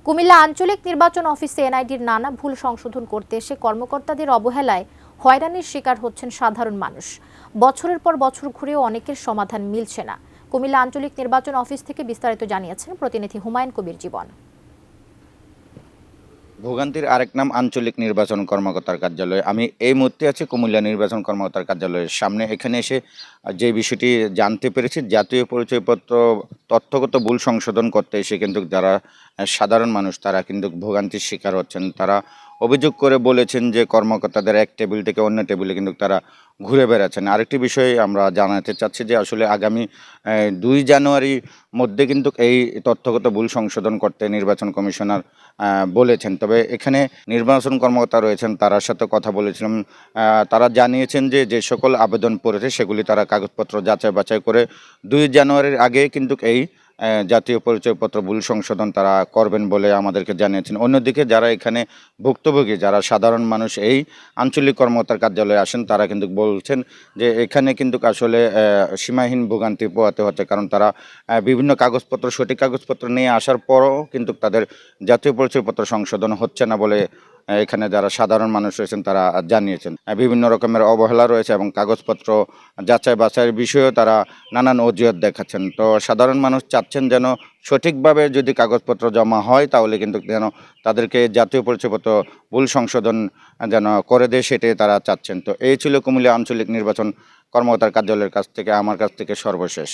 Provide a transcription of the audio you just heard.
কুমিল্লা আঞ্চলিক নির্বাচন অফিসে এনআইডির নানা ভুল সংশোধন করতে এসে কর্মকর্তাদের অবহেলায় হয়রানির শিকার হচ্ছেন সাধারণ মানুষ। বছরের পর বছর ঘুরেও অনেকের সমাধান মিলছে না। কুমিল্লা আঞ্চলিক নির্বাচন অফিস থেকে বিস্তারিত জানিয়েছেন প্রতিনিধি হুমায়ুন কবির জীবন। ভোগান্তির আরেক নাম আঞ্চলিক নির্বাচন কর্মকর্তার কার্যালয়। আমি এই মুহূর্তে আছি কুমিল্লা নির্বাচন কর্মকর্তার কার্যালয়ের সামনে। এখানে এসে যে বিষয়টি জানতে পেরেছি, জাতীয় পরিচয়পত্র তথ্যগত ভুল সংশোধন করতে এসে কিন্তু যারা সাধারণ মানুষ তারা কিন্তু ভোগান্তির শিকার হচ্ছেন। তারা অভিযোগ করে বলেছেন যে কর্মকর্তাদের এক টেবিল থেকে অন্য টেবিলে কিন্তু তারা ঘুরে বেড়াচ্ছেন। আরেকটি বিষয় আমরা জানাতে চাচ্ছি যে আসলে আগামী ২ জানুয়ারির মধ্যে কিন্তু এই তথ্যগত ভুল সংশোধন করতে নির্বাচন কমিশনার বলেছেন। তবে এখানে নির্বাচন কর্মকর্তা রয়েছেন, তার সাথে কথা বলেছিলাম। তারা জানিয়েছেন যে যে সকল আবেদন পড়েছে সেগুলি তারা কাগজপত্র যাচাই বাছাই করে ২ জানুয়ারির আগে কিন্তু এই জাতীয় পরিচয়পত্র ভুল সংশোধন তারা করবেন বলে আমাদেরকে জানিয়েছেন। অন্যদিকে যারা এখানে ভুক্তভোগী, যারা সাধারণ মানুষ এই আঞ্চলিক কর্মকর্তার কার্যালয়ে আসেন, তারা কিন্তু বলছেন যে এখানে কিন্তু আসলে সীমাহীন ভোগান্তি পোহাতে হচ্ছে। কারণ তারা বিভিন্ন কাগজপত্র, সঠিক কাগজপত্র নিয়ে আসার পরও কিন্তু তাদের জাতীয় পরিচয়পত্র সংশোধন হচ্ছে না বলে এখানে যারা সাধারণ মানুষ রয়েছেন তারা জানিয়েছেন। বিভিন্ন রকমের অবহেলা রয়েছে এবং কাগজপত্র যাচাই বাছাইয়ের বিষয়েও তারা নানান অজুহাত দেখাচ্ছেন। তো সাধারণ মানুষ চাচ্ছেন যেন সঠিকভাবে যদি কাগজপত্র জমা হয় তাহলে কিন্তু যেন তাদেরকে জাতীয় পরিচয়পত্র ভুল সংশোধন যেন করে দেয়, সেটাই তারা চাচ্ছেন। তো এই ছিল কুমিল্লা আঞ্চলিক নির্বাচন কর্মকর্তার কার্যালয়ের কাছ থেকে আমার কাছ থেকে সর্বশেষ।